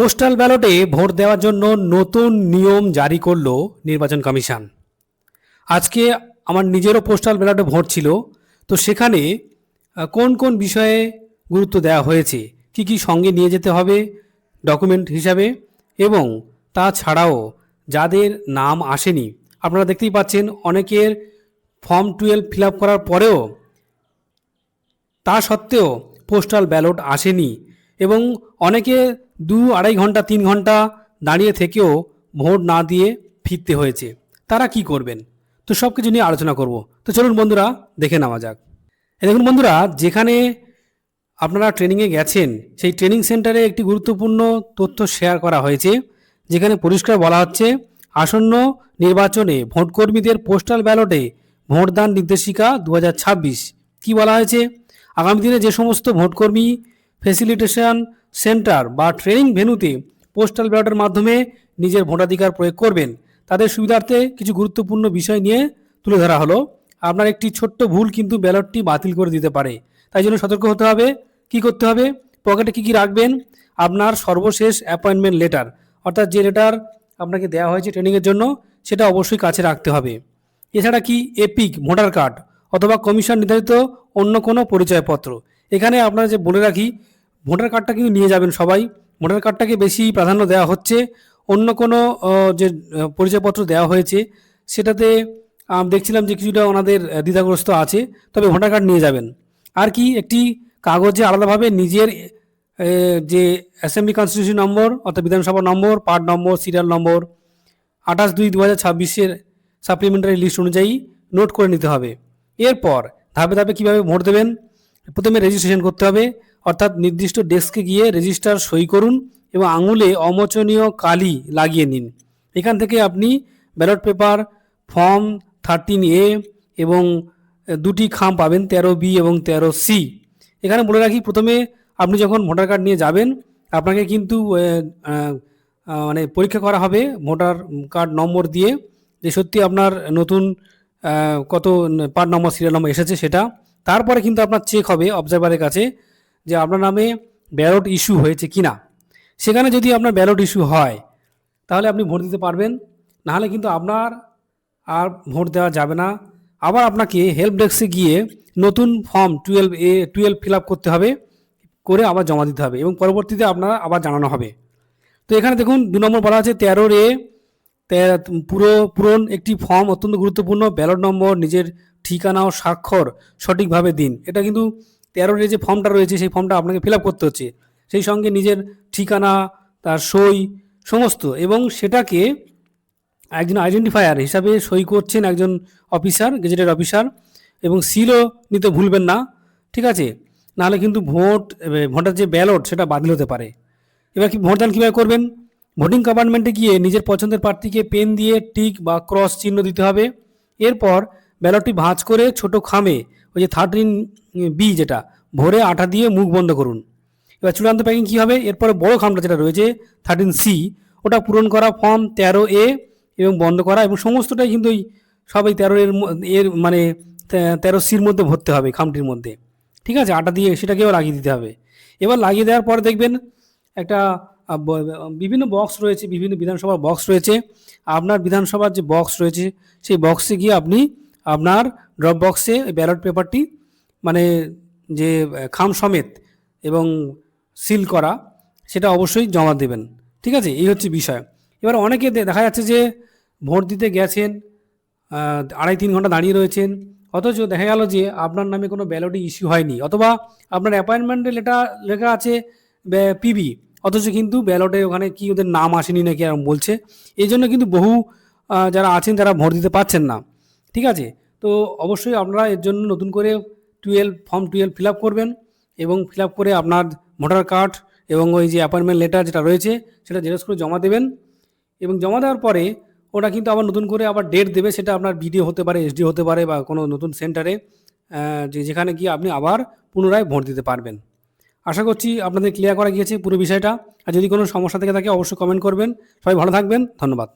Postal ব্যালটে vote দেওয়ার জন্য নতুন নিয়ম জারি করলো নির্বাচন কমিশন। আজকে আমার নিজেরও পোস্টাল ব্যালটে ভোট ছিল। তো সেখানে কোন কোন বিষয়ে গুরুত্ব দেওয়া হয়েছে, কি কি সঙ্গে নিয়ে যেতে হবে ডকুমেন্ট হিসাবে, এবং তাছাড়াও যাদের নাম আসেনি, আপনারা দেখতেই পাচ্ছেন অনেকের ফর্ম 12 ফিল আপ করার পরেও তা সত্ত্বেও পোস্টাল ব্যালট আসেনি, এবং অনেকে 2-2.5 ঘন্টা 3 ঘন্টা দাঁড়িয়ে থেকেও ভোট না দিয়ে ফিরতে হয়েছে। তারা কি করবেন? তো সব কিছু নিয়ে আলোচনা করব। তো চলুন বন্ধুরা, দেখে নেওয়া যাক। দেখুন বন্ধুরা, যেখানে আপনারা ট্রেনিংয়ে গেছেন সেই ট্রেনিং সেন্টারে একটি গুরুত্বপূর্ণ তথ্য শেয়ার করা হয়েছে, যেখানে পরিষ্কার বলা হচ্ছে আসন্ন নির্বাচনে ভোটকর্মীদের পোস্টাল ব্যালটে ভোটদান নির্দেশিকা 2026। কি বলা হয়েছে? আগামী দিনে যে সমস্ত ভোটকর্মী ফ্যাসিলিটেশন সেন্টার বা ট্রেনিং ভেন্যুতে পোস্টাল ব্যালটের মাধ্যমে নিজের ভোটাধিকার প্রয়োগ করবেন, তাদের সুবিধার্থে কিছু গুরুত্বপূর্ণ বিষয় নিয়ে তুলে ধরা হলো। আপনার একটি ছোট্ট ভুল কিন্তু ব্যালটটি বাতিল করে দিতে পারে, তাই জন্য সতর্ক হতে হবে। কি করতে হবে? পকেটে কি কি রাখবেন? আপনার সর্বশেষ অ্যাপয়েন্টমেন্ট লেটার, অর্থাৎ যে লেটার আপনাকে দেওয়া হয়েছে ট্রেনিংয়ের জন্য, সেটা অবশ্যই কাছে রাখতে হবে। এছাড়া কি এপিক ভোটার কার্ড অথবা কমিশন নির্ধারিত অন্য কোনো পরিচয়পত্র। এখানে আপনারা যে বলে রাখি, ভোটার কার্ডটা কিন্তু নিয়ে যাবেন সবাই। ভোটার কার্ডটাকে বেশি প্রাধান্য দেওয়া হচ্ছে। অন্য কোনো যে পরিচয়পত্র দেওয়া হয়েছে সেটাতে দেখছিলাম যে কিছুটা ওনাদের দ্বিধাগ্রস্ত আছে, তবে ভোটার কার্ড নিয়ে যাবেন। আর কি, একটি কাগজে আলাদাভাবে নিজের যে অ্যাসেম্বলি কনস্টিটিউশন নম্বর অর্থাৎ বিধানসভা number, part number, serial number 28/2/2026 supplementary list অনুযায়ী নোট করে নিতে হবে। এরপর ধাপে ধাপে কীভাবে ভোট দেবেন? প্রথমে রেজিস্ট্রেশন করতে হবে, অর্থাৎ নির্দিষ্ট ডেস্কে গিয়ে রেজিস্টার সই করুন এবং আঙুলে অমোচনীয় কালি লাগিয়ে নিন। এখান থেকে আপনি ব্যালট পেপার, ফর্ম 13A এবং দুটি খাম পাবেন, 13B এবং 13C। এখানে বলে রাখি, প্রথমে আপনি যখন ভোটার কার্ড নিয়ে যাবেন, আপনাকে কিন্তু মানে পরীক্ষা করা হবে ভোটার কার্ড নম্বর দিয়ে, যে সত্যি আপনার নতুন কত পার্ট নম্বর, সিরিয়াল নম্বর এসেছে সেটা। তারপরে কিন্তু আপনার চেক হবে অবজারভারের কাছে যে আপনার নামে ব্যালট ইস্যু হয়েছে কি না। সেখানে যদি আপনার ব্যালট ইস্যু হয় তাহলে আপনি ভোট দিতে পারবেন, নাহলে কিন্তু আপনার আর ভোট দেওয়া যাবে না। আবার আপনাকে হেল্প ডেস্কে গিয়ে নতুন ফর্ম 12 ফিল আপ করতে হবে, করে আবার জমা দিতে হবে এবং পরবর্তীতে আপনার আবার জানানো হবে। তো এখানে দেখুন 2 নম্বর বলা আছে 13A পূরণ একটি ফর্ম অত্যন্ত গুরুত্বপূর্ণ। ব্যালট নম্বর, নিজের ঠিকানা ও স্বাক্ষর সঠিকভাবে দিন। এটা কিন্তু 13A যে ফর্মটা রয়েছে সেই ফর্মটা আপনাকে ফিল আপ করতে হচ্ছে, সেই সঙ্গে নিজের ঠিকানা, তার সই সমস্ত, এবং সেটাকে একজন আইডেন্টিফায়ার হিসাবে সই করছেন একজন অফিসার, গেজেটেড অফিসার, এবং সিলও নিতে ভুলবেন না, ঠিক আছে? নাহলে কিন্তু ভোটার যে ব্যালট সেটা বাতিল হতে পারে। এবার কি ভোটদান কীভাবে করবেন? ভোটিং কম্পার্টমেন্টে গিয়ে নিজের পছন্দের প্রার্থীকে পেন দিয়ে টিক বা ক্রস চিহ্ন দিতে হবে। এরপর ব্যালটটি ভাঁজ করে ছোট খামে, ওই যে 13B যেটা, ভরে আঠা দিয়ে মুখ বন্ধ করুন। এবার চূড়ান্ত প্যাকিং কী হবে? এরপরে বড় খামটা যেটা রয়েছে 13C, ওটা পূরণ করা ফর্ম 13A এবং বন্ধ করা, এবং সমস্তটাই কিন্তু ওই সবাই 13 মানে 13Cর মধ্যে ভরতে হবে খামটির মধ্যে, ঠিক আছে? আটা দিয়ে সেটাকেও লাগিয়ে দিতে হবে। এবার লাগিয়ে দেওয়ার পরে দেখবেন একটা বিভিন্ন বক্স রয়েছে, বিভিন্ন বিধানসভার বক্স রয়েছে। আপনার বিধানসভার যে বক্স রয়েছে সেই বক্সে গিয়ে আপনি আপনার ড্রপ বক্সে ব্যালট পেপারটি, মানে যে খাম সমেত এবং সিল করা, সেটা অবশ্যই জমা দেবেন, ঠিক আছে? এই হচ্ছে বিষয়। এবার অনেকে দেখা যাচ্ছে যে ভোট দিতে গেছেন, 2.5-3 ঘন্টা দাঁড়িয়ে রয়েছেন, অথচ দেখা গেল যে আপনার নামে কোনো ব্যালটই ইস্যু হয়নি, অথবা আপনার অ্যাপয়েন্টমেন্টে লেখা আছে পিবি, অথচ কিন্তু ব্যালটে ওখানে কি ওদের নাম আসেনি নাকি এরকম বলছে। এই জন্য কিন্তু বহু যারা আছেন তারা ভোট দিতে পারছেন না, ঠিক আছে? তো অবশ্যই আপনারা এর জন্য নতুন করে ফর্ম 12 ফিল আপ করবেন, এবং ফিল আপ করে আপনার ভোটার কার্ড এবং ওই যে অ্যাপয়েন্টমেন্ট লেটার যেটা রয়েছে সেটা জেরক্স করে জমা দেবেন। এবং জমা দেওয়ার পরে ওটা কিন্তু আবার নতুন করে আবার ডেট দেবে, সেটা আপনার বিডিও হতে পারে, এসডি হতে পারে, বা কোনো নতুন সেন্টারে, যেখানে গিয়ে আপনি আবার পুনরায় ভোট দিতে পারবেন। আশা করছি আপনাদের ক্লিয়ার করা গিয়েছে পুরো বিষয়টা। আর যদি কোনো সমস্যা থেকে থাকে অবশ্যই কমেন্ট করবেন। সবাই ভালো থাকবেন, ধন্যবাদ।